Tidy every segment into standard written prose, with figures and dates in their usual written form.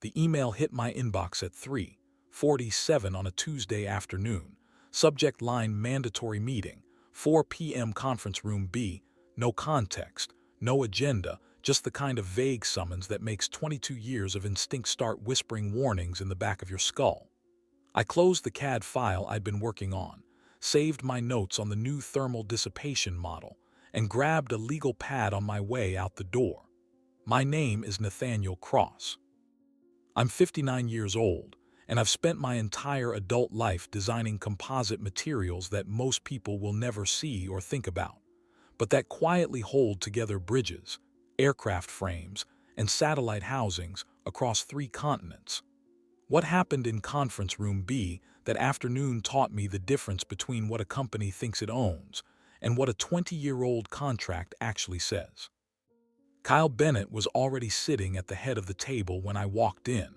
The email hit my inbox at 3:47 on a Tuesday afternoon. Subject line: mandatory meeting, 4 p.m. conference room B. No context, no agenda, just the kind of vague summons that makes 22 years of instinct start whispering warnings in the back of your skull. I closed the CAD file I'd been working on, saved my notes on the new thermal dissipation model, and grabbed a legal pad on my way out the door. My name is Nathaniel Cross. I'm 59 years old, and I've spent my entire adult life designing composite materials that most people will never see or think about, but that quietly hold together bridges, aircraft frames, and satellite housings across 3 continents. What happened in Conference Room B that afternoon taught me the difference between what a company thinks it owns and what a 20-year-old contract actually says. Kyle Bennett was already sitting at the head of the table when I walked in,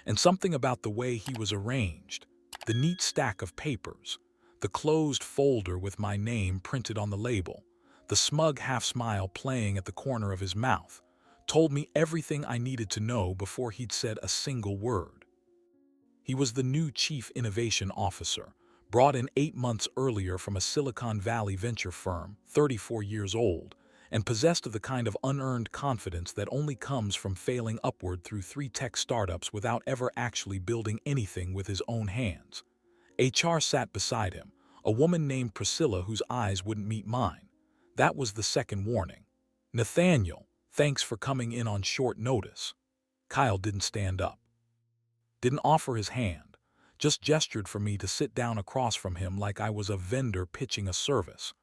and something about the way he was arranged, the neat stack of papers, the closed folder with my name printed on the label, the smug half-smile playing at the corner of his mouth, told me everything I needed to know before he'd said a single word. He was the new Chief Innovation Officer, brought in 8 months earlier from a Silicon Valley venture firm, 34 years old, and possessed of the kind of unearned confidence that only comes from failing upward through 3 tech startups without ever actually building anything with his own hands. HR sat beside him, a woman named Priscilla whose eyes wouldn't meet mine. That was the second warning. "Nathaniel, thanks for coming in on short notice." Kyle didn't stand up, didn't offer his hand, just gestured for me to sit down across from him like I was a vendor pitching a service.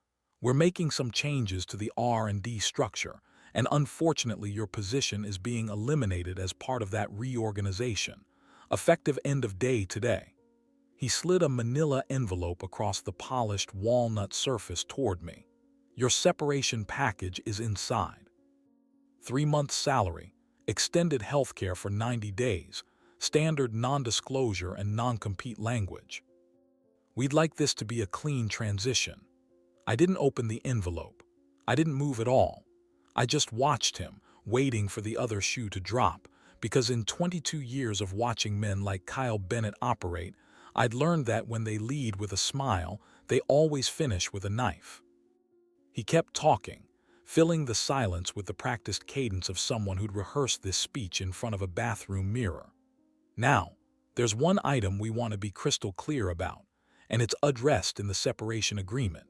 "We're making some changes to the R&D structure, and unfortunately your position is being eliminated as part of that reorganization, effective end of day today." He slid a manila envelope across the polished walnut surface toward me. "Your separation package is inside. 3 months salary, extended healthcare for 90 days, standard non-disclosure and non-compete language. We'd like this to be a clean transition." I didn't open the envelope. I didn't move at all. I just watched him, waiting for the other shoe to drop, because in 22 years of watching men like Kyle Bennett operate, I'd learned that when they lead with a smile, they always finish with a knife. He kept talking, filling the silence with the practiced cadence of someone who'd rehearsed this speech in front of a bathroom mirror. "Now, there's one item we want to be crystal clear about, and it's addressed in the separation agreement.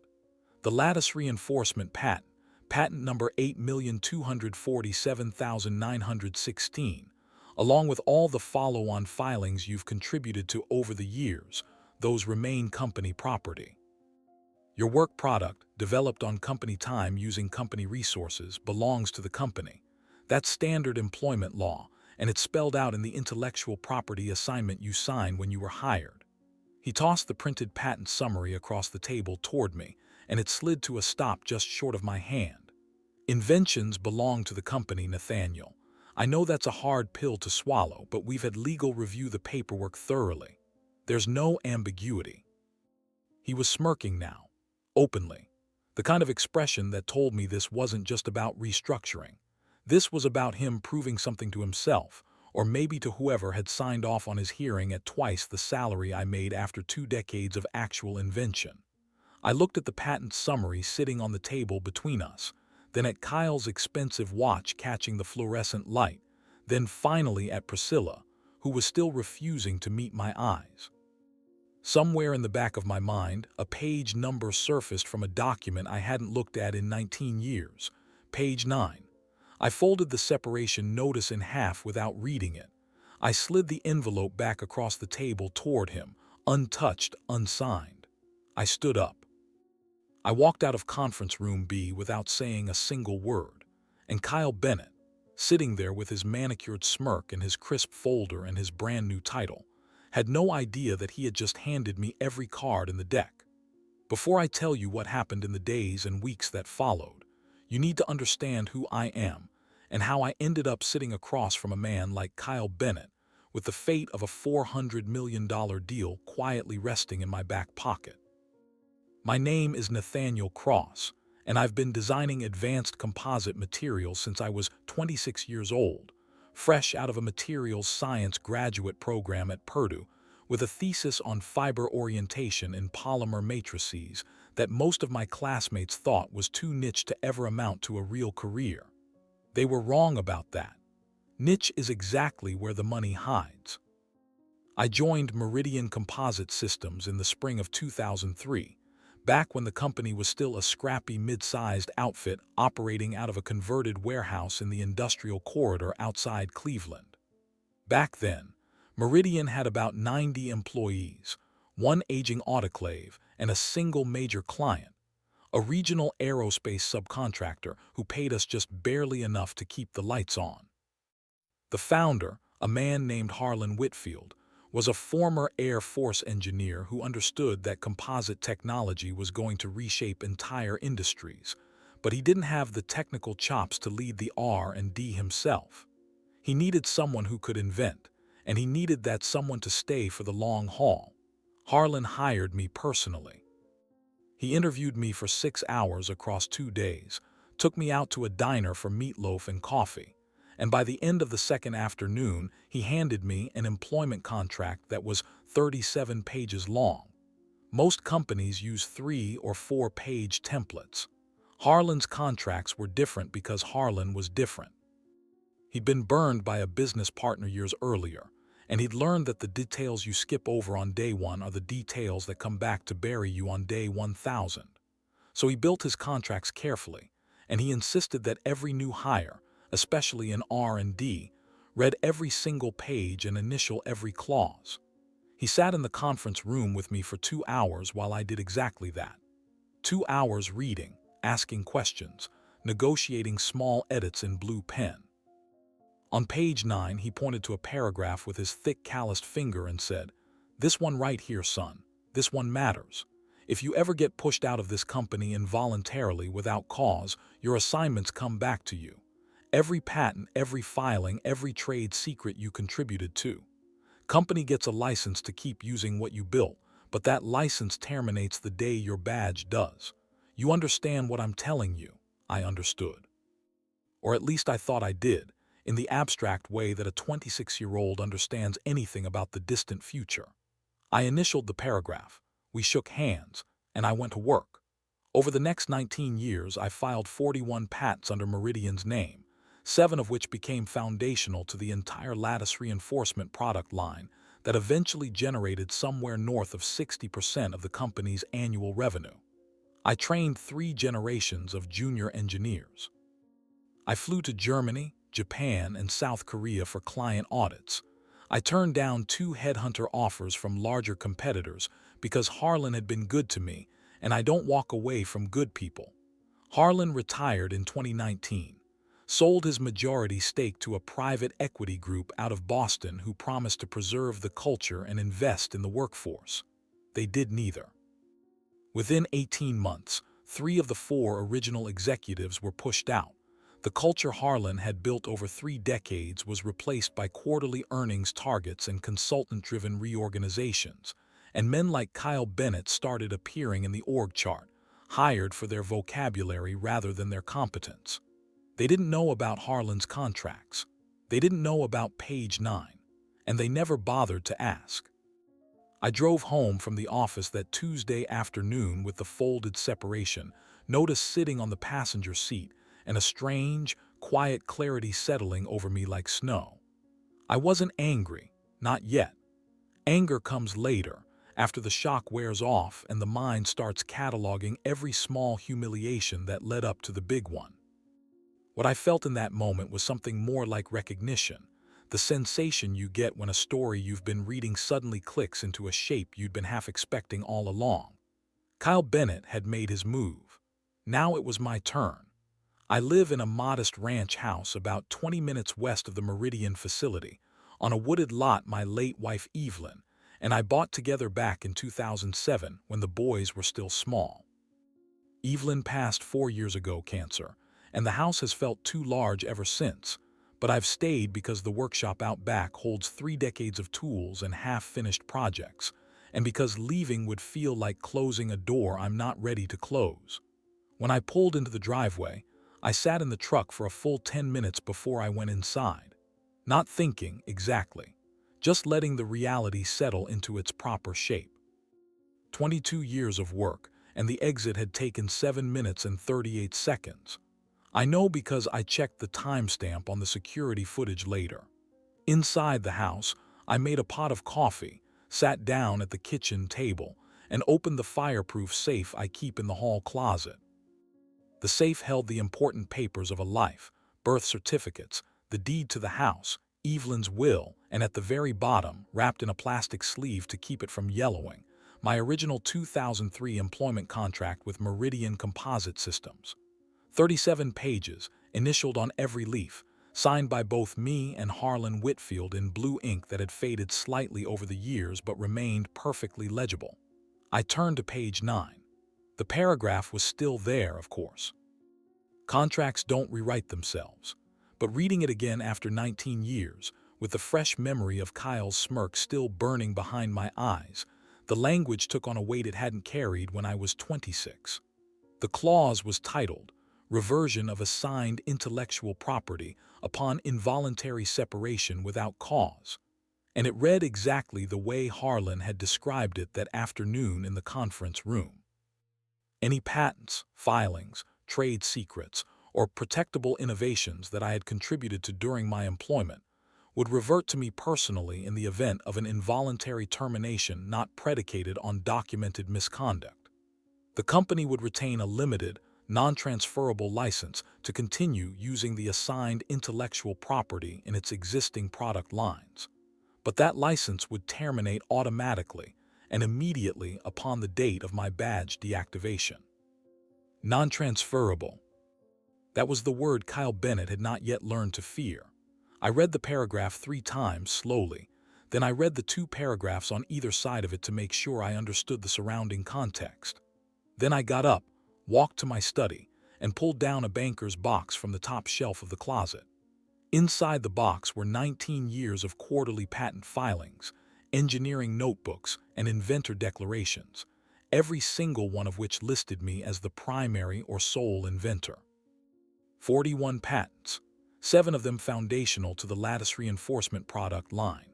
The lattice reinforcement patent number 8,247,916, along with all the follow-on filings you've contributed to over the years, those remain company property. Your work product, developed on company time using company resources, belongs to the company. That's standard employment law, and it's spelled out in the intellectual property assignment you signed when you were hired." He tossed the printed patent summary across the table toward me, and it slid to a stop just short of my hand. "Inventions belong to the company, Nathaniel. I know that's a hard pill to swallow, but we've had legal review the paperwork thoroughly. There's no ambiguity." He was smirking now, openly, the kind of expression that told me this wasn't just about restructuring. This was about him proving something to himself, or maybe to whoever had signed off on his hearing at twice the salary I made after 2 decades of actual invention. I looked at the patent summary sitting on the table between us, then at Kyle's expensive watch catching the fluorescent light, then finally at Priscilla, who was still refusing to meet my eyes. Somewhere in the back of my mind, a page number surfaced from a document I hadn't looked at in 19 years. Page 9. I folded the separation notice in half without reading it. I slid the envelope back across the table toward him, untouched, unsigned. I stood up. I walked out of Conference Room B without saying a single word, and Kyle Bennett, sitting there with his manicured smirk and his crisp folder and his brand new title, had no idea that he had just handed me every card in the deck. Before I tell you what happened in the days and weeks that followed, you need to understand who I am and how I ended up sitting across from a man like Kyle Bennett with the fate of a $400 million deal quietly resting in my back pocket. My name is Nathaniel Cross, and I've been designing advanced composite materials since I was 26 years old, fresh out of a materials science graduate program at Purdue, with a thesis on fiber orientation in polymer matrices that most of my classmates thought was too niche to ever amount to a real career. They were wrong about that. Niche is exactly where the money hides. I joined Meridian Composite Systems in the spring of 2003, back when the company was still a scrappy mid-sized outfit operating out of a converted warehouse in the industrial corridor outside Cleveland. Back then, Meridian had about 90 employees, one aging autoclave, and a single major client, a regional aerospace subcontractor who paid us just barely enough to keep the lights on. The founder, a man named Harlan Whitfield, was a former Air Force engineer who understood that composite technology was going to reshape entire industries, but he didn't have the technical chops to lead the R&D himself. He needed someone who could invent, and he needed that someone to stay for the long haul. Harlan hired me personally. He interviewed me for 6 hours across 2 days, took me out to a diner for meatloaf and coffee, and by the end of the second afternoon, he handed me an employment contract that was 37 pages long. Most companies use 3 or 4-page templates. Harlan's contracts were different because Harlan was different. He'd been burned by a business partner years earlier, and he'd learned that the details you skip over on day 1 are the details that come back to bury you on day 1,000. So he built his contracts carefully, and he insisted that every new hire, especially in R&D, read every single page and initial every clause. He sat in the conference room with me for 2 hours while I did exactly that. 2 hours reading, asking questions, negotiating small edits in blue pen. On page 9, he pointed to a paragraph with his thick, calloused finger and said, "This one right here, son. This one matters. If you ever get pushed out of this company involuntarily without cause, your assignments come back to you. Every patent, every filing, every trade secret you contributed to. Company gets a license to keep using what you built, but that license terminates the day your badge does. You understand what I'm telling you?" I understood. Or at least I thought I did, in the abstract way that a 26-year-old understands anything about the distant future. I initialed the paragraph, we shook hands, and I went to work. Over the next 19 years, I filed 41 patents under Meridian's name, 7 of which became foundational to the entire lattice reinforcement product line that eventually generated somewhere north of 60% of the company's annual revenue. I trained 3 generations of junior engineers. I flew to Germany, Japan, and South Korea for client audits. I turned down 2 headhunter offers from larger competitors because Harlan had been good to me, and I don't walk away from good people. Harlan retired in 2019, sold his majority stake to a private equity group out of Boston who promised to preserve the culture and invest in the workforce. They did neither. Within 18 months, 3 of the 4 original executives were pushed out. The culture Harlan had built over 3 decades was replaced by quarterly earnings targets and consultant-driven reorganizations, and men like Kyle Bennett started appearing in the org chart, hired for their vocabulary rather than their competence. They didn't know about Harlan's contracts. They didn't know about page 9, and they never bothered to ask. I drove home from the office that Tuesday afternoon with the folded separation, notice sitting on the passenger seat, and a strange, quiet clarity settling over me like snow. I wasn't angry, not yet. Anger comes later, after the shock wears off and the mind starts cataloging every small humiliation that led up to the big one. What I felt in that moment was something more like recognition, the sensation you get when a story you've been reading suddenly clicks into a shape you'd been half expecting all along. Kyle Bennett had made his move. Now it was my turn. I live in a modest ranch house about 20 minutes west of the Meridian facility, on a wooded lot my late wife Evelyn and I bought together back in 2007 when the boys were still small. Evelyn passed 4 years ago, cancer, and the house has felt too large ever since, but I've stayed because the workshop out back holds 3 decades of tools and half-finished projects, and because leaving would feel like closing a door I'm not ready to close. When I pulled into the driveway, I sat in the truck for a full 10 minutes before I went inside. Not thinking, exactly. Just letting the reality settle into its proper shape. 22 years of work, and the exit had taken 7 minutes and 38 seconds. I know because I checked the timestamp on the security footage later. Inside the house, I made a pot of coffee, sat down at the kitchen table, and opened the fireproof safe I keep in the hall closet. The safe held the important papers of a life, birth certificates, the deed to the house, Evelyn's will, and at the very bottom, wrapped in a plastic sleeve to keep it from yellowing, my original 2003 employment contract with Meridian Composite Systems. 37 pages, initialed on every leaf, signed by both me and Harlan Whitfield in blue ink that had faded slightly over the years but remained perfectly legible. I turned to page 9. The paragraph was still there, of course. Contracts don't rewrite themselves. But reading it again after 19 years, with the fresh memory of Kyle's smirk still burning behind my eyes, the language took on a weight it hadn't carried when I was 26. The clause was titled, Reversion of Assigned Intellectual Property upon Involuntary Separation Without Cause, and it read exactly the way Harlan had described it that afternoon in the conference room. Any patents, filings, trade secrets, or protectable innovations that I had contributed to during my employment would revert to me personally in the event of an involuntary termination not predicated on documented misconduct. The company would retain a limited, non-transferable license to continue using the assigned intellectual property in its existing product lines. But that license would terminate automatically and immediately upon the date of my badge deactivation. Non-transferable. That was the word Kyle Bennett had not yet learned to fear. I read the paragraph 3 times slowly, then I read the 2 paragraphs on either side of it to make sure I understood the surrounding context. Then I got up, walked to my study, and pulled down a banker's box from the top shelf of the closet. Inside the box were 19 years of quarterly patent filings, engineering notebooks, and inventor declarations, every single one of which listed me as the primary or sole inventor. 41 patents, 7 of them foundational to the lattice reinforcement product line,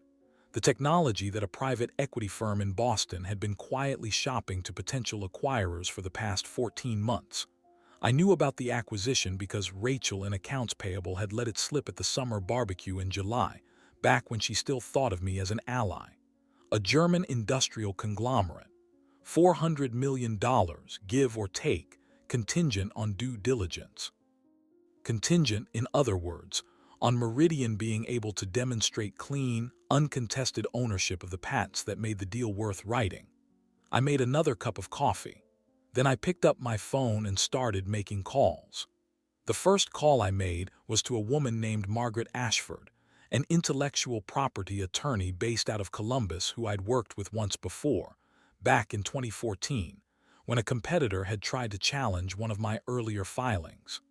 the technology that a private equity firm in Boston had been quietly shopping to potential acquirers for the past 14 months. I knew about the acquisition because Rachel in accounts payable had let it slip at the summer barbecue in July, back when she still thought of me as an ally. A German industrial conglomerate. $400 million, give or take, contingent on due diligence. Contingent, in other words, on Meridian being able to demonstrate clean, uncontested ownership of the patents that made the deal worth writing. I made another cup of coffee. Then I picked up my phone and started making calls. The first call I made was to a woman named Margaret Ashford, an intellectual property attorney based out of Columbus who I'd worked with once before, back in 2014, when a competitor had tried to challenge one of my earlier filings.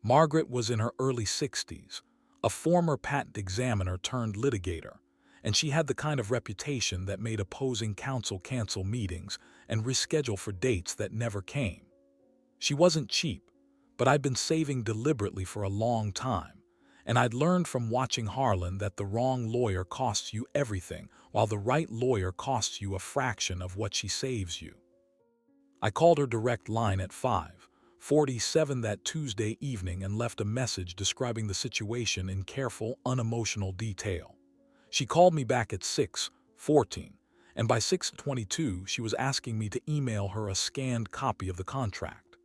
Margaret was in her early 60s, a former patent examiner turned litigator, and she had the kind of reputation that made opposing counsel cancel meetings and reschedule for dates that never came. She wasn't cheap, but I'd been saving deliberately for a long time, and I'd learned from watching Harlan that the wrong lawyer costs you everything, while the right lawyer costs you a fraction of what she saves you. I called her direct line at 5:47 that Tuesday evening and left a message describing the situation in careful, unemotional detail. She called me back at 6:14, and by 6:22 she was asking me to email her a scanned copy of the contract.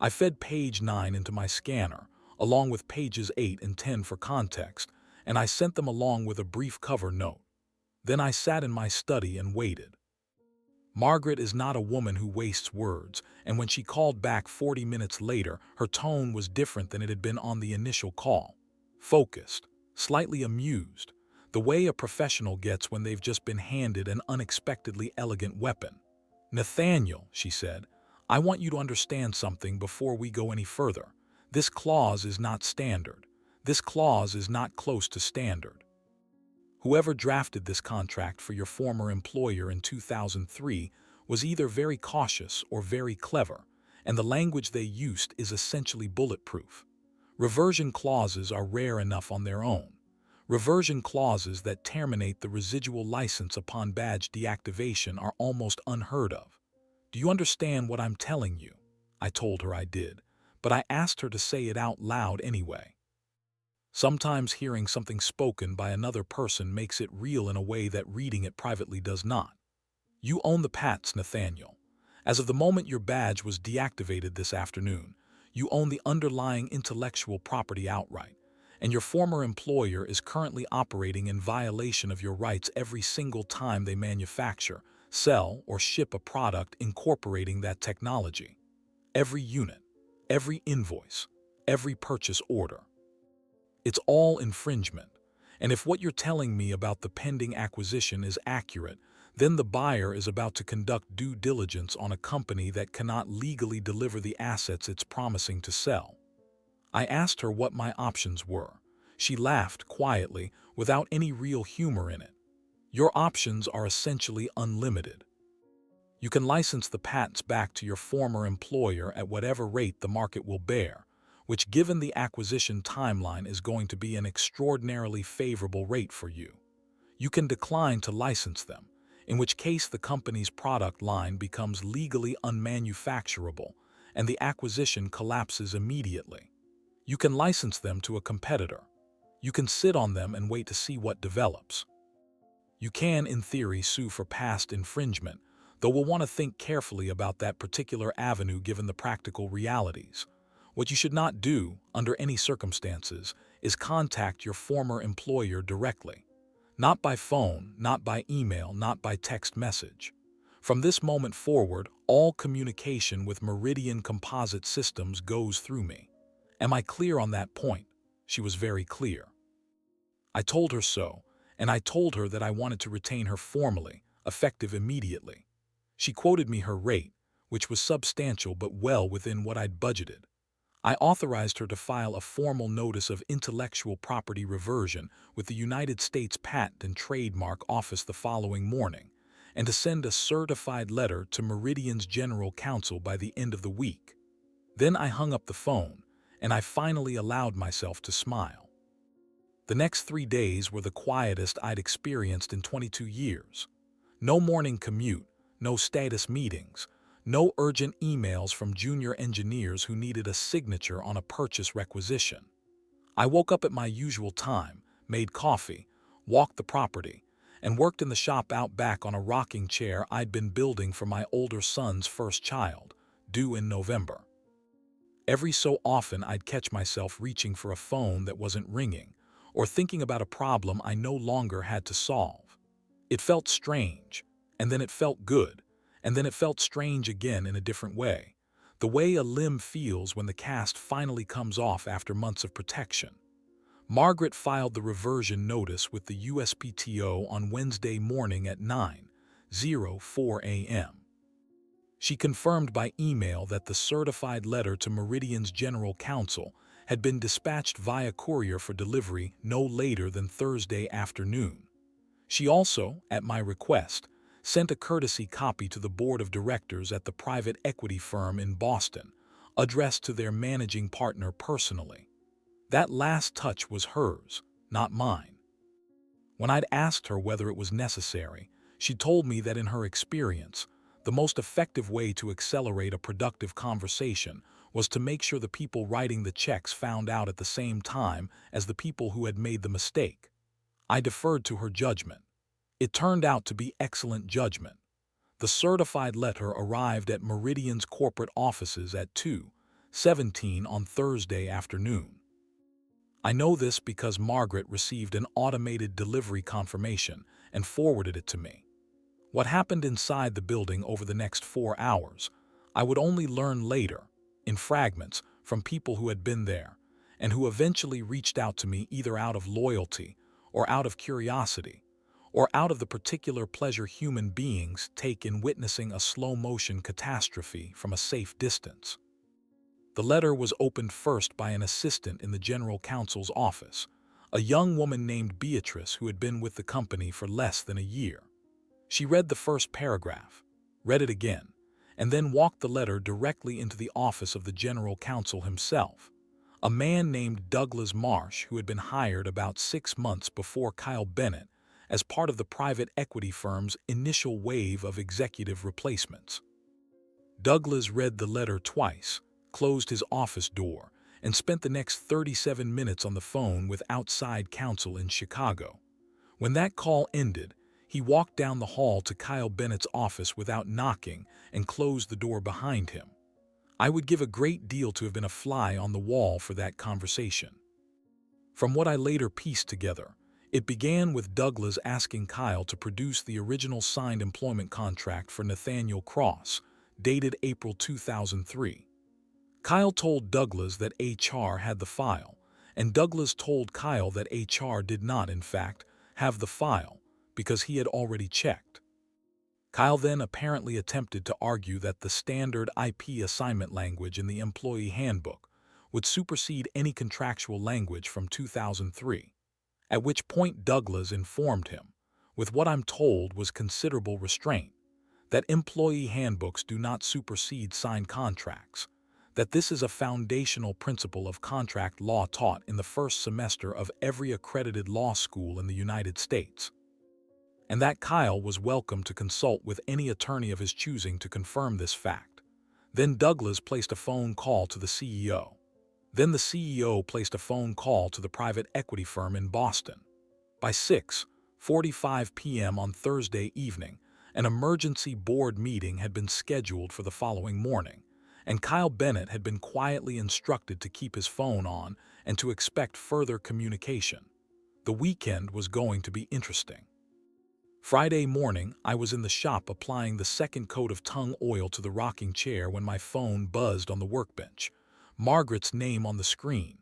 I fed page 9 into my scanner, along with pages 8 and 10 for context, and I sent them along with a brief cover note. Then I sat in my study and waited. Margaret is not a woman who wastes words, and when she called back 40 minutes later, her tone was different than it had been on the initial call. Focused, slightly amused, the way a professional gets when they've just been handed an unexpectedly elegant weapon. "Nathaniel," she said, "I want you to understand something before we go any further. This clause is not standard. This clause is not close to standard. Whoever drafted this contract for your former employer in 2003 was either very cautious or very clever, and the language they used is essentially bulletproof. Reversion clauses are rare enough on their own. Reversion clauses that terminate the residual license upon badge deactivation are almost unheard of. Do you understand what I'm telling you? I told her I did, but I asked her to say it out loud anyway. Sometimes hearing something spoken by another person makes it real in a way that reading it privately does not. You own the pats, Nathaniel. As of the moment your badge was deactivated this afternoon, you own the underlying intellectual property outright, and your former employer is currently operating in violation of your rights every single time they manufacture, sell, or ship a product incorporating that technology. Every unit, every invoice, every purchase order. It's all infringement. And if what you're telling me about the pending acquisition is accurate, then the buyer is about to conduct due diligence on a company that cannot legally deliver the assets it's promising to sell. I asked her what my options were. She laughed quietly, without any real humor in it. Your options are essentially unlimited. You can license the patents back to your former employer at whatever rate the market will bear, which given the acquisition timeline is going to be an extraordinarily favorable rate for you. You can decline to license them, in which case the company's product line becomes legally unmanufacturable and the acquisition collapses immediately. You can license them to a competitor. You can sit on them and wait to see what develops. You can, in theory, sue for past infringement, though we'll want to think carefully about that particular avenue given the practical realities. What you should not do, under any circumstances, is contact your former employer directly. Not by phone, not by email, not by text message. From this moment forward, all communication with Meridian Composite Systems goes through me. Am I clear on that point? She was very clear. I told her so, and I told her that I wanted to retain her formally, effective immediately. She quoted me her rate, which was substantial but well within what I'd budgeted. I authorized her to file a formal notice of intellectual property reversion with the United States Patent and Trademark Office the following morning, and to send a certified letter to Meridian's general counsel by the end of the week. Then I hung up the phone, and I finally allowed myself to smile. The next 3 days were the quietest I'd experienced in 22 years. No morning commute, no status meetings, no urgent emails from junior engineers who needed a signature on a purchase requisition. I woke up at my usual time, made coffee, walked the property, and worked in the shop out back on a rocking chair I'd been building for my older son's first child, due in November. Every so often I'd catch myself reaching for a phone that wasn't ringing, or thinking about a problem I no longer had to solve. It felt strange, and then it felt good, and then it felt strange again in a different way, the way a limb feels when the cast finally comes off after months of protection. Margaret filed the reversion notice with the USPTO on Wednesday morning at 9:04 a.m. She confirmed by email that the certified letter to Meridian's general counsel had been dispatched via courier for delivery no later than Thursday afternoon. She also, at my request, sent a courtesy copy to the board of directors at the private equity firm in Boston, addressed to their managing partner personally. That last touch was hers, not mine. When I'd asked her whether it was necessary, she told me that in her experience, the most effective way to accelerate a productive conversation was to make sure the people writing the checks found out at the same time as the people who had made the mistake. I deferred to her judgment. It turned out to be excellent judgment. The certified letter arrived at Meridian's corporate offices at 2:17 on Thursday afternoon. I know this because Margaret received an automated delivery confirmation and forwarded it to me. What happened inside the building over the next 4 hours, I would only learn later, in fragments, from people who had been there, and who eventually reached out to me either out of loyalty or out of curiosity, or out of the particular pleasure human beings take in witnessing a slow-motion catastrophe from a safe distance. The letter was opened first by an assistant in the general counsel's office, a young woman named Beatrice who had been with the company for less than a year. She read the first paragraph, read it again, and then walked the letter directly into the office of the general counsel himself, a man named Douglas Marsh who had been hired about 6 months before Kyle Bennett as part of the private equity firm's initial wave of executive replacements. Douglas read the letter twice, closed his office door, and spent the next 37 minutes on the phone with outside counsel in Chicago. When that call ended, he walked down the hall to Kyle Bennett's office without knocking and closed the door behind him. I would give a great deal to have been a fly on the wall for that conversation. From what I later pieced together, it began with Douglas asking Kyle to produce the original signed employment contract for Nathaniel Cross, dated April 2003. Kyle told Douglas that HR had the file, and Douglas told Kyle that HR did not, in fact, have the file because he had already checked. Kyle then apparently attempted to argue that the standard IP assignment language in the employee handbook would supersede any contractual language from 2003, at which point Douglas informed him, with what I'm told was considerable restraint, that employee handbooks do not supersede signed contracts, that this is a foundational principle of contract law taught in the first semester of every accredited law school in the United States, and that Kyle was welcome to consult with any attorney of his choosing to confirm this fact. Then Douglas placed a phone call to the CEO. Then the CEO placed a phone call to the private equity firm in Boston. By 6:45 p.m. on Thursday evening, an emergency board meeting had been scheduled for the following morning, and Kyle Bennett had been quietly instructed to keep his phone on and to expect further communication. The weekend was going to be interesting. Friday morning, I was in the shop applying the second coat of tung oil to the rocking chair when my phone buzzed on the workbench. Margaret's name on the screen.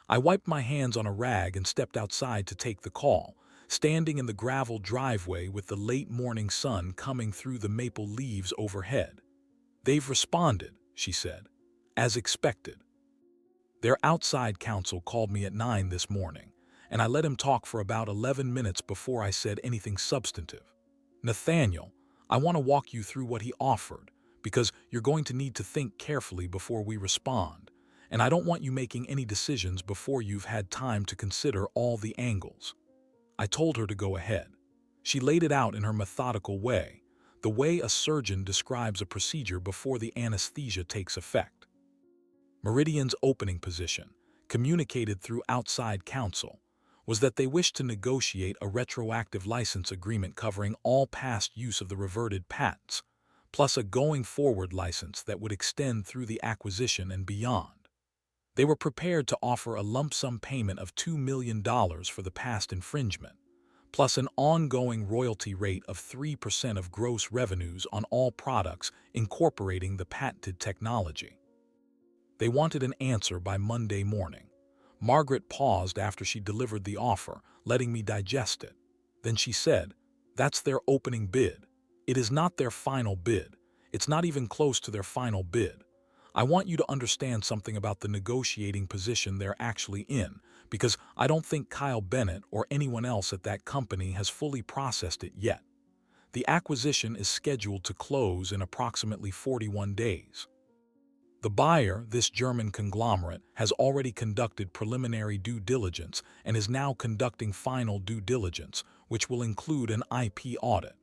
I wiped my hands on a rag and stepped outside to take the call, standing in the gravel driveway with the late morning sun coming through the maple leaves overhead. "They've responded," she said, "as expected. Their outside counsel called me at 9 this morning, and I let him talk for about 11 minutes before I said anything substantive. Nathaniel, I want to walk you through what he offered, because you're going to need to think carefully before we respond, and I don't want you making any decisions before you've had time to consider all the angles." I told her to go ahead. She laid it out in her methodical way, the way a surgeon describes a procedure before the anesthesia takes effect. Meridian's opening position, communicated through outside counsel, was that they wished to negotiate a retroactive license agreement covering all past use of the reverted patents, plus a going-forward license that would extend through the acquisition and beyond. They were prepared to offer a lump sum payment of $2 million for the past infringement, plus an ongoing royalty rate of 3% of gross revenues on all products incorporating the patented technology. They wanted an answer by Monday morning. Margaret paused after she delivered the offer, letting me digest it. Then she said, "That's their opening bid. It is not their final bid. It's not even close to their final bid. I want you to understand something about the negotiating position they're actually in, because I don't think Kyle Bennett or anyone else at that company has fully processed it yet. The acquisition is scheduled to close in approximately 41 days. The buyer, this German conglomerate, has already conducted preliminary due diligence and is now conducting final due diligence, which will include an IP audit.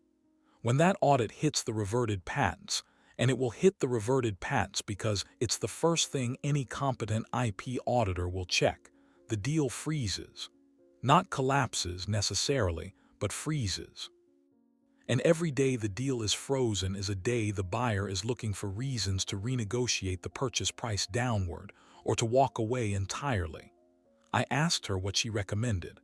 When that audit hits the reverted patents, and it will hit the reverted patents because it's the first thing any competent IP auditor will check, the deal freezes. Not collapses necessarily, but freezes. And every day the deal is frozen is a day the buyer is looking for reasons to renegotiate the purchase price downward or to walk away entirely. I asked her what she recommended.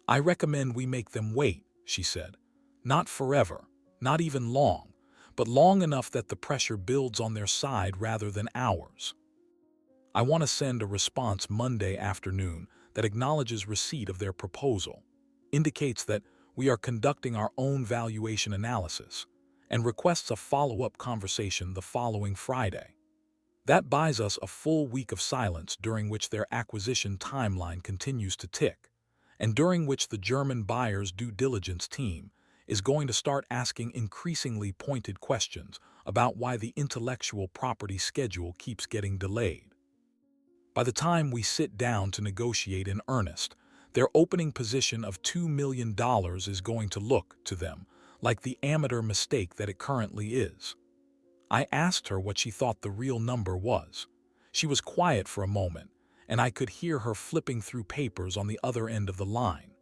"I recommend we make them wait," she said. "Not forever, not even long, but long enough that the pressure builds on their side rather than ours. I want to send a response Monday afternoon that acknowledges receipt of their proposal, indicates that we are conducting our own valuation analysis, and requests a follow-up conversation the following Friday. That buys us a full week of silence during which their acquisition timeline continues to tick, and during which the German buyer's due diligence team is going to start asking increasingly pointed questions about why the intellectual property schedule keeps getting delayed." By the time we sit down to negotiate in earnest, their opening position of $2 million is going to look, to them, like the amateur mistake that it currently is. I asked her what she thought the real number was. She was quiet for a moment, and I could hear her flipping through papers on the other end of the line.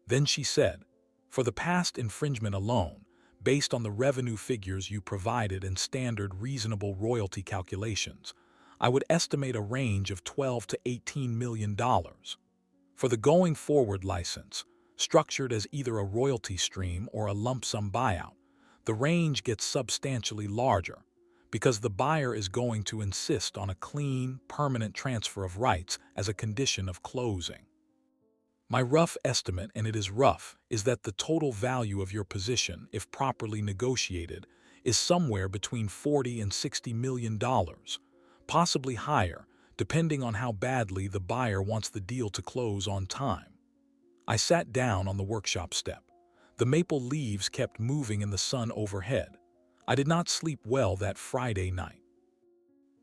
Then she said, "For the past infringement alone, based on the revenue figures you provided and standard reasonable royalty calculations, I would estimate a range of $12 to $18 million. For the going forward license, structured as either a royalty stream or a lump sum buyout, the range gets substantially larger because the buyer is going to insist on a clean, permanent transfer of rights as a condition of closing. My rough estimate, and it is rough, is that the total value of your position, if properly negotiated, is somewhere between $40 and $60 million, possibly higher, depending on how badly the buyer wants the deal to close on time." I sat down on the workshop step. The maple leaves kept moving in the sun overhead. I did not sleep well that Friday night.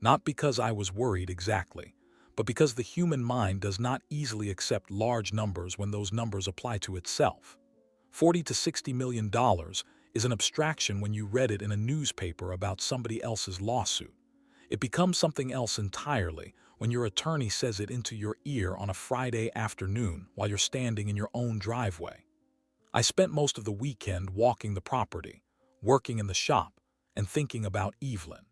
Not because I was worried exactly, but because the human mind does not easily accept large numbers when those numbers apply to itself. $40 to $60 million is an abstraction when you read it in a newspaper about somebody else's lawsuit. It becomes something else entirely when your attorney says it into your ear on a Friday afternoon while you're standing in your own driveway. I spent most of the weekend walking the property, working in the shop, and thinking about Evelyn.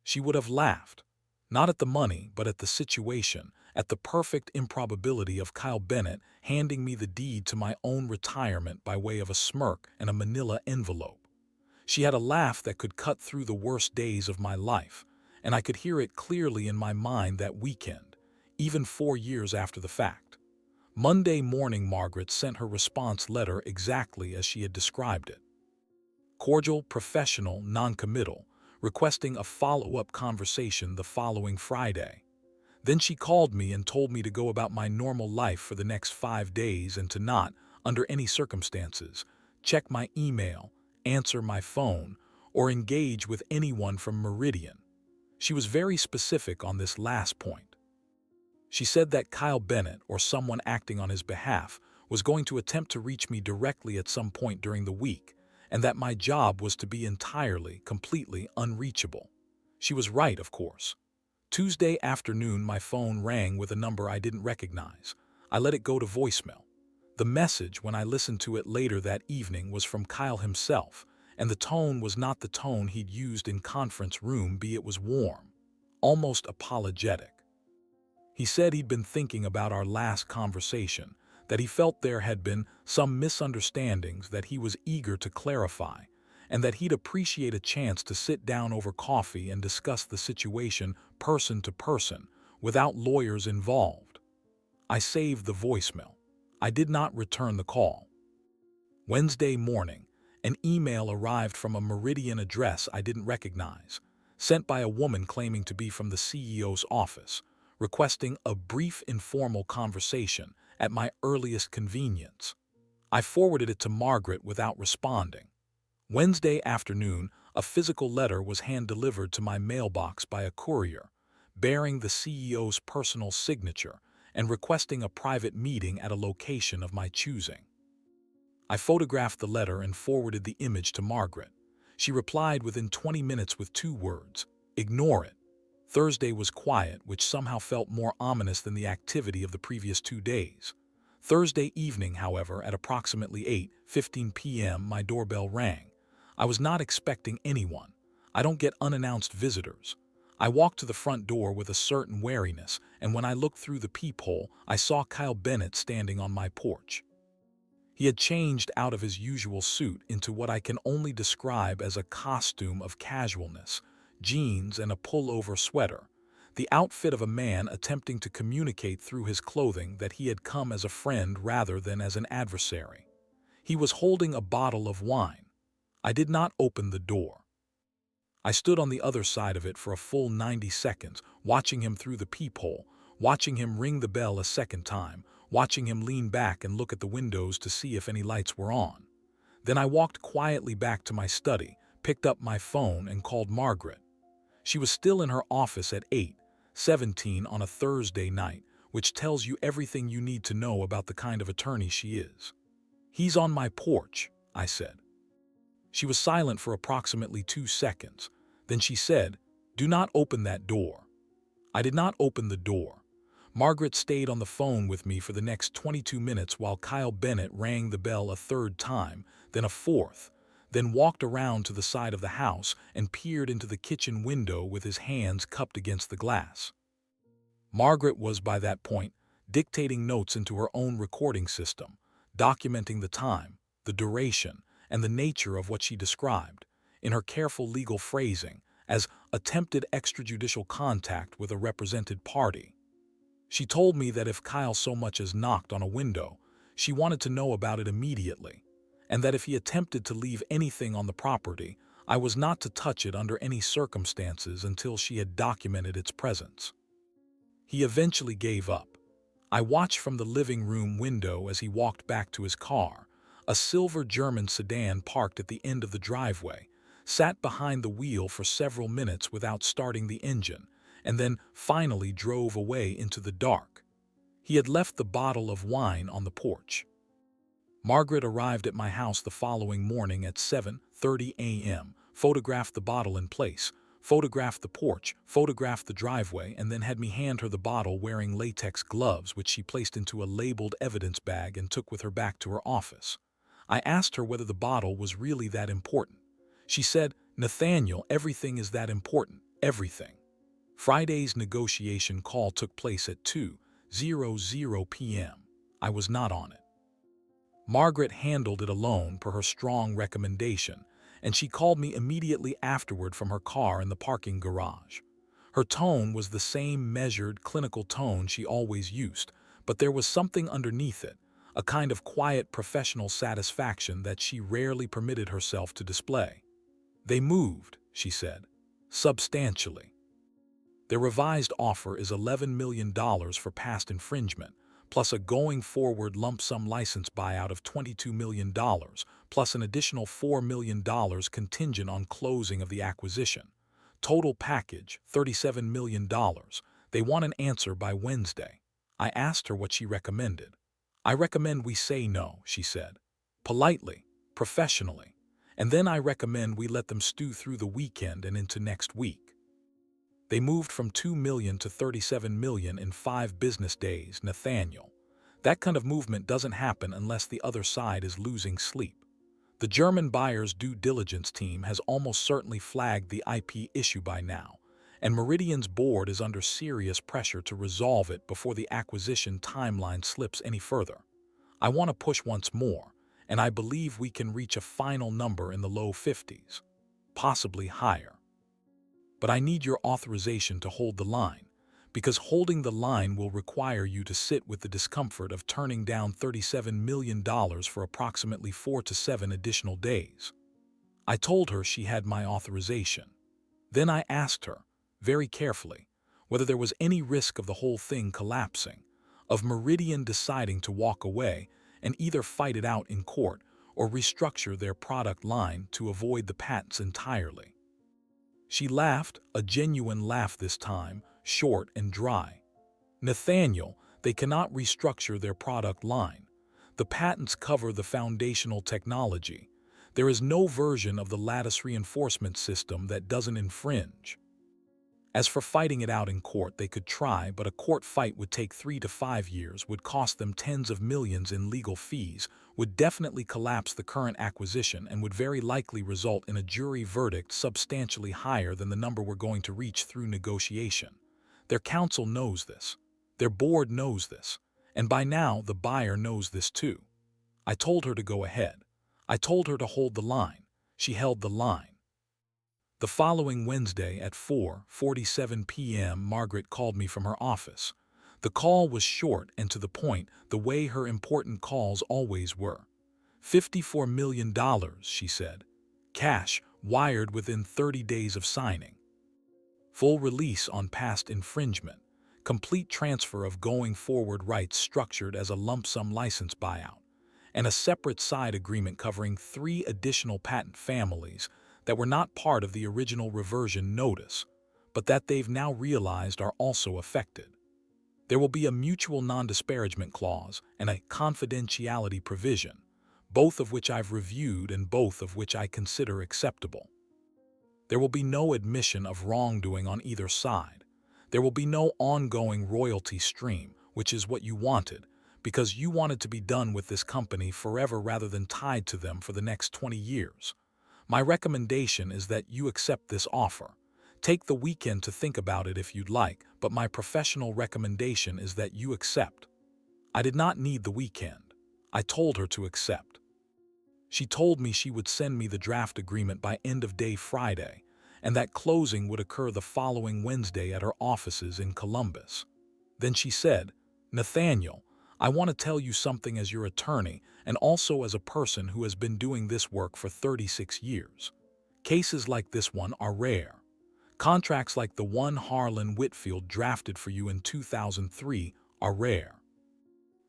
She would have laughed, not at the money, but at the situation, at the perfect improbability of Kyle Bennett handing me the deed to my own retirement by way of a smirk and a manila envelope. She had a laugh that could cut through the worst days of my life, and I could hear it clearly in my mind that weekend, even 4 years after the fact. Monday morning, Margaret sent her response letter exactly as she had described it. Cordial, professional, non-committal, requesting a follow-up conversation the following Friday. Then she called me and told me to go about my normal life for the next 5 days and to not, under any circumstances, check my email, answer my phone, or engage with anyone from Meridian. She was very specific on this last point. She said that Kyle Bennett, or someone acting on his behalf, was going to attempt to reach me directly at some point during the week, and that my job was to be entirely, completely unreachable. She was right, of course. Tuesday afternoon, my phone rang with a number I didn't recognize. I let it go to voicemail. The message, when I listened to it later that evening, was from Kyle himself, and the tone was not the tone he'd used in conference room. It was warm, almost apologetic. He said he'd been thinking about our last conversation, that he felt there had been some misunderstandings that he was eager to clarify, and that he'd appreciate a chance to sit down over coffee and discuss the situation person to person, without lawyers involved. I saved the voicemail. I did not return the call. Wednesday morning, an email arrived from a Meridian address I didn't recognize, sent by a woman claiming to be from the CEO's office, requesting a brief informal conversation at my earliest convenience. I forwarded it to Margaret without responding. Wednesday afternoon, a physical letter was hand-delivered to my mailbox by a courier, bearing the CEO's personal signature and requesting a private meeting at a location of my choosing. I photographed the letter and forwarded the image to Margaret. She replied within 20 minutes with 2 words: "Ignore it." Thursday was quiet, which somehow felt more ominous than the activity of the previous 2 days. Thursday evening, however, at approximately 8:15 p.m., my doorbell rang. I was not expecting anyone. I don't get unannounced visitors. I walked to the front door with a certain wariness, and when I looked through the peephole, I saw Kyle Bennett standing on my porch. He had changed out of his usual suit into what I can only describe as a costume of casualness, jeans and a pullover sweater, the outfit of a man attempting to communicate through his clothing that he had come as a friend rather than as an adversary. He was holding a bottle of wine. I did not open the door. I stood on the other side of it for a full 90 seconds, watching him through the peephole, watching him ring the bell a second time, watching him lean back and look at the windows to see if any lights were on. Then I walked quietly back to my study, picked up my phone, and called Margaret. She was still in her office at 8, 17 on a Thursday night, which tells you everything you need to know about the kind of attorney she is. "He's on my porch," I said. She was silent for approximately 2 seconds. Then she said, "Do not open that door." I did not open the door. Margaret stayed on the phone with me for the next 22 minutes while Kyle Bennett rang the bell a third time, then a fourth, then walked around to the side of the house and peered into the kitchen window with his hands cupped against the glass. Margaret was, by that point, dictating notes into her own recording system, documenting the time, the duration, and the nature of what she described, in her careful legal phrasing, as attempted extrajudicial contact with a represented party. She told me that if Kyle so much as knocked on a window, she wanted to know about it immediately, and that if he attempted to leave anything on the property, I was not to touch it under any circumstances until she had documented its presence. He eventually gave up. I watched from the living room window as he walked back to his car, a silver German sedan parked at the end of the driveway, sat behind the wheel for several minutes without starting the engine, and then finally drove away into the dark. He had left the bottle of wine on the porch. Margaret arrived at my house the following morning at 7:30 a.m., photographed the bottle in place, photographed the porch, photographed the driveway, and then had me hand her the bottle wearing latex gloves, which she placed into a labeled evidence bag and took with her back to her office. I asked her whether the bottle was really that important. She said, "Nathaniel, everything is that important, everything." Friday's negotiation call took place at 2:00 p.m. I was not on it. Margaret handled it alone per her strong recommendation, and she called me immediately afterward from her car in the parking garage. Her tone was the same measured, clinical tone she always used, but there was something underneath it, a kind of quiet professional satisfaction that she rarely permitted herself to display. "They moved," she said, "substantially. Their revised offer is $11 million for past infringement, plus a going-forward lump-sum license buyout of $22 million, plus an additional $4 million contingent on closing of the acquisition. Total package, $37 million. They want an answer by Wednesday." I asked her what she recommended. "I recommend we say no," she said, politely, professionally, "and then I recommend we let them stew through the weekend and into next week." They moved from $2 million to $37 million in 5 business days, Nathaniel. That kind of movement doesn't happen unless the other side is losing sleep. The German buyer's due diligence team has almost certainly flagged the IP issue by now, and Meridian's board is under serious pressure to resolve it before the acquisition timeline slips any further. I want to push once more, and I believe we can reach a final number in the low 50s, possibly higher. But I need your authorization to hold the line, because holding the line will require you to sit with the discomfort of turning down $37 million for approximately 4 to 7 additional days. I told her she had my authorization. Then I asked her, very carefully, whether there was any risk of the whole thing collapsing, of Meridian deciding to walk away and either fight it out in court or restructure their product line to avoid the patents entirely. She laughed, a genuine laugh this time, short and dry. "Nathaniel, they cannot restructure their product line. The patents cover the foundational technology. There is no version of the lattice reinforcement system that doesn't infringe. As for fighting it out in court, they could try, but a court fight would take 3 to 5 years, would cost them tens of millions in legal fees, would definitely collapse the current acquisition, and would very likely result in a jury verdict substantially higher than the number we're going to reach through negotiation. Their counsel knows this. Their board knows this. And by now, the buyer knows this too." I told her to go ahead. I told her to hold the line. She held the line. The following Wednesday at 4:47 p.m., Margaret called me from her office. The call was short and to the point, the way her important calls always were. $54 million, she said. Cash, wired within 30 days of signing. Full release on past infringement. Complete transfer of going-forward rights structured as a lump-sum license buyout. And a separate side agreement covering 3 additional patent families that were not part of the original reversion notice, but that they've now realized are also affected. There will be a mutual non-disparagement clause and a confidentiality provision, both of which I've reviewed and both of which I consider acceptable. There will be no admission of wrongdoing on either side. There will be no ongoing royalty stream, which is what you wanted, because you wanted to be done with this company forever rather than tied to them for the next 20 years. My recommendation is that you accept this offer. Take the weekend to think about it if you'd like, but my professional recommendation is that you accept. I did not need the weekend. I told her to accept. She told me she would send me the draft agreement by end of day Friday, and that closing would occur the following Wednesday at her offices in Columbus. Then she said, "Nathaniel, I want to tell you something as your attorney and also as a person who has been doing this work for 36 years. Cases like this one are rare. Contracts like the one Harlan Whitfield drafted for you in 2003 are rare.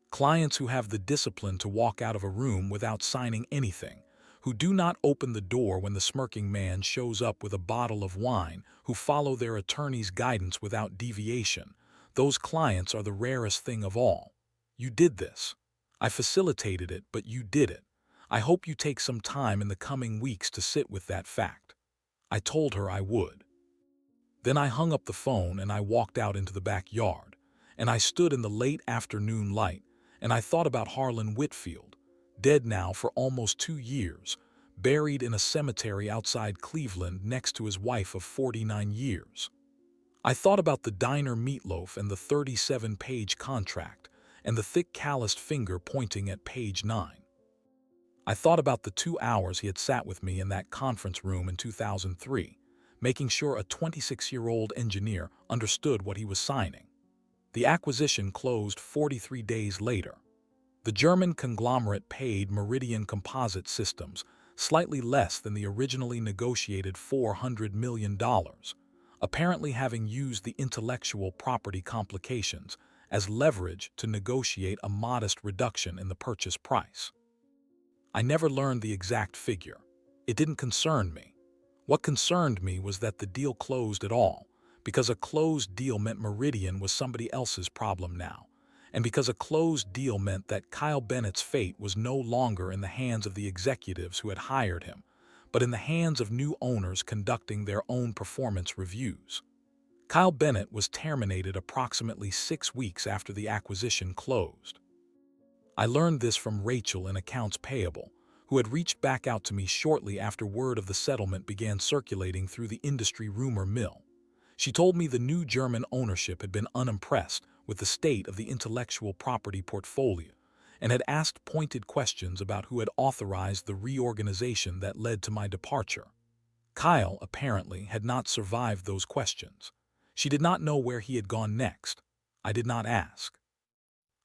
Clients who have the discipline to walk out of a room without signing anything, who do not open the door when the smirking man shows up with a bottle of wine, who follow their attorney's guidance without deviation, those clients are the rarest thing of all. You did this. I facilitated it, but you did it. I hope you take some time in the coming weeks to sit with that fact." I told her I would. Then I hung up the phone and I walked out into the backyard, and I stood in the late afternoon light, and I thought about Harlan Whitfield, dead now for almost 2 years, buried in a cemetery outside Cleveland next to his wife of 49 years. I thought about the diner meatloaf and the 37-page contract and the thick calloused finger pointing at page 9. I thought about the 2 hours he had sat with me in that conference room in 2003, making sure a 26-year-old engineer understood what he was signing. The acquisition closed 43 days later. The German conglomerate paid Meridian Composite Systems slightly less than the originally negotiated $400 million, apparently having used the intellectual property complications as leverage to negotiate a modest reduction in the purchase price. I never learned the exact figure. It didn't concern me. What concerned me was that the deal closed at all, because a closed deal meant Meridian was somebody else's problem now, and because a closed deal meant that Kyle Bennett's fate was no longer in the hands of the executives who had hired him, but in the hands of new owners conducting their own performance reviews. Kyle Bennett was terminated approximately 6 weeks after the acquisition closed. I learned this from Rachel in accounts payable, who had reached back out to me shortly after word of the settlement began circulating through the industry rumor mill. She told me the new German ownership had been unimpressed with the state of the intellectual property portfolio and had asked pointed questions about who had authorized the reorganization that led to my departure. Kyle, apparently, had not survived those questions. She did not know where he had gone next. I did not ask.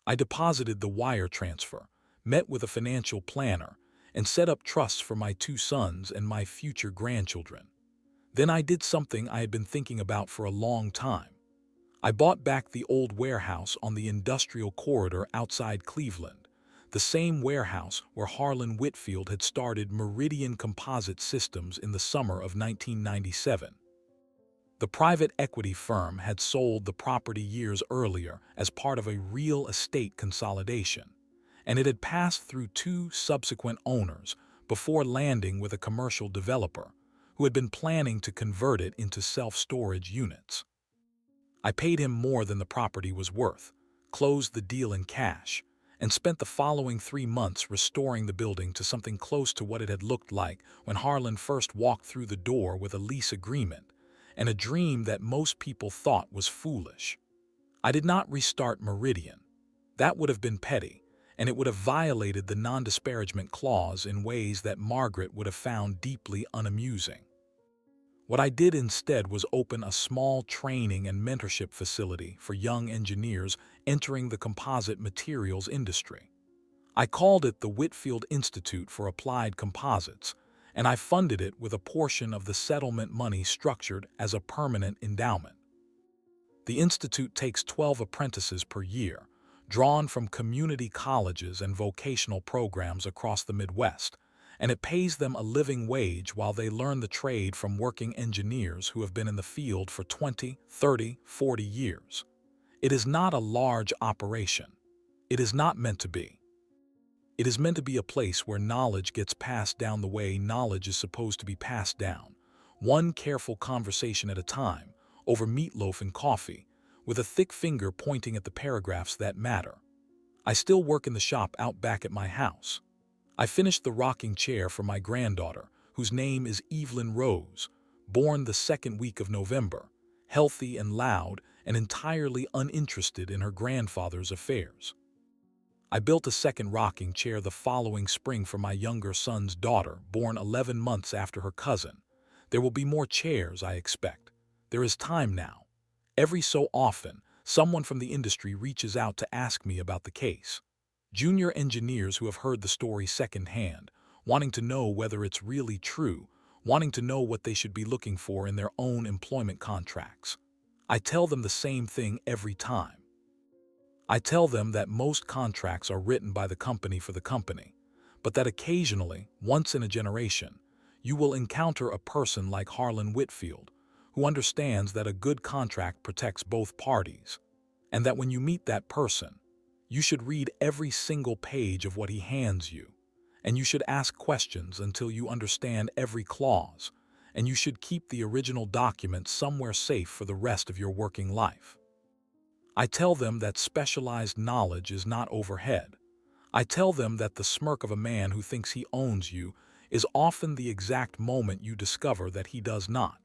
I deposited the wire transfer, met with a financial planner, and set up trusts for my 2 sons and my future grandchildren. Then I did something I had been thinking about for a long time. I bought back the old warehouse on the industrial corridor outside Cleveland, the same warehouse where Harlan Whitfield had started Meridian Composite Systems in the summer of 1997. The private equity firm had sold the property years earlier as part of a real estate consolidation, and it had passed through 2 subsequent owners before landing with a commercial developer who had been planning to convert it into self-storage units. I paid him more than the property was worth, closed the deal in cash, and spent the following 3 months restoring the building to something close to what it had looked like when Harlan first walked through the door with a lease agreement and a dream that most people thought was foolish. I did not restart Meridian. That would have been petty, and it would have violated the non-disparagement clause in ways that Margaret would have found deeply unamusing. What I did instead was open a small training and mentorship facility for young engineers entering the composite materials industry. I called it the Whitfield Institute for Applied Composites, and I funded it with a portion of the settlement money structured as a permanent endowment. The institute takes 12 apprentices per year, drawn from community colleges and vocational programs across the Midwest, and it pays them a living wage while they learn the trade from working engineers who have been in the field for 20, 30, 40 years. It is not a large operation. It is not meant to be. It is meant to be a place where knowledge gets passed down the way knowledge is supposed to be passed down, one careful conversation at a time, over meatloaf and coffee, with a thick finger pointing at the paragraphs that matter. I still work in the shop out back at my house. I finished the rocking chair for my granddaughter, whose name is Evelyn Rose, born the second week of November, healthy and loud and entirely uninterested in her grandfather's affairs. I built a second rocking chair the following spring for my younger son's daughter, born 11 months after her cousin. There will be more chairs, I expect. There is time now. Every so often, someone from the industry reaches out to ask me about the case. Junior engineers who have heard the story secondhand, wanting to know whether it's really true, wanting to know what they should be looking for in their own employment contracts. I tell them the same thing every time. I tell them that most contracts are written by the company for the company, but that occasionally, once in a generation, you will encounter a person like Harlan Whitfield, who understands that a good contract protects both parties, and that when you meet that person, you should read every single page of what he hands you, and you should ask questions until you understand every clause, and you should keep the original document somewhere safe for the rest of your working life. I tell them that specialized knowledge is not overhead. I tell them that the smirk of a man who thinks he owns you is often the exact moment you discover that he does not.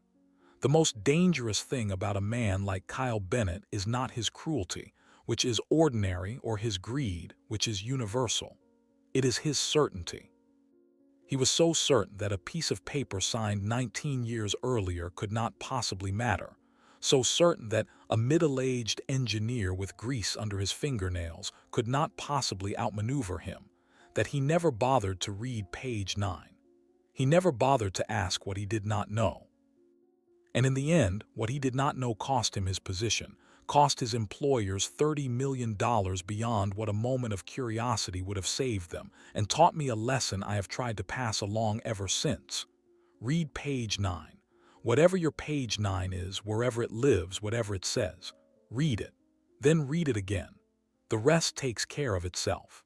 The most dangerous thing about a man like Kyle Bennett is not his cruelty, which is ordinary, or his greed, which is universal. It is his certainty. He was so certain that a piece of paper signed 19 years earlier could not possibly matter, so certain that a middle-aged engineer with grease under his fingernails could not possibly outmaneuver him, that he never bothered to read page 9. He never bothered to ask what he did not know. And in the end, what he did not know cost him his position, cost his employers $30 million beyond what a moment of curiosity would have saved them, and taught me a lesson I have tried to pass along ever since. Read page 9. Whatever your page 9 is, wherever it lives, whatever it says, read it. Then read it again. The rest takes care of itself.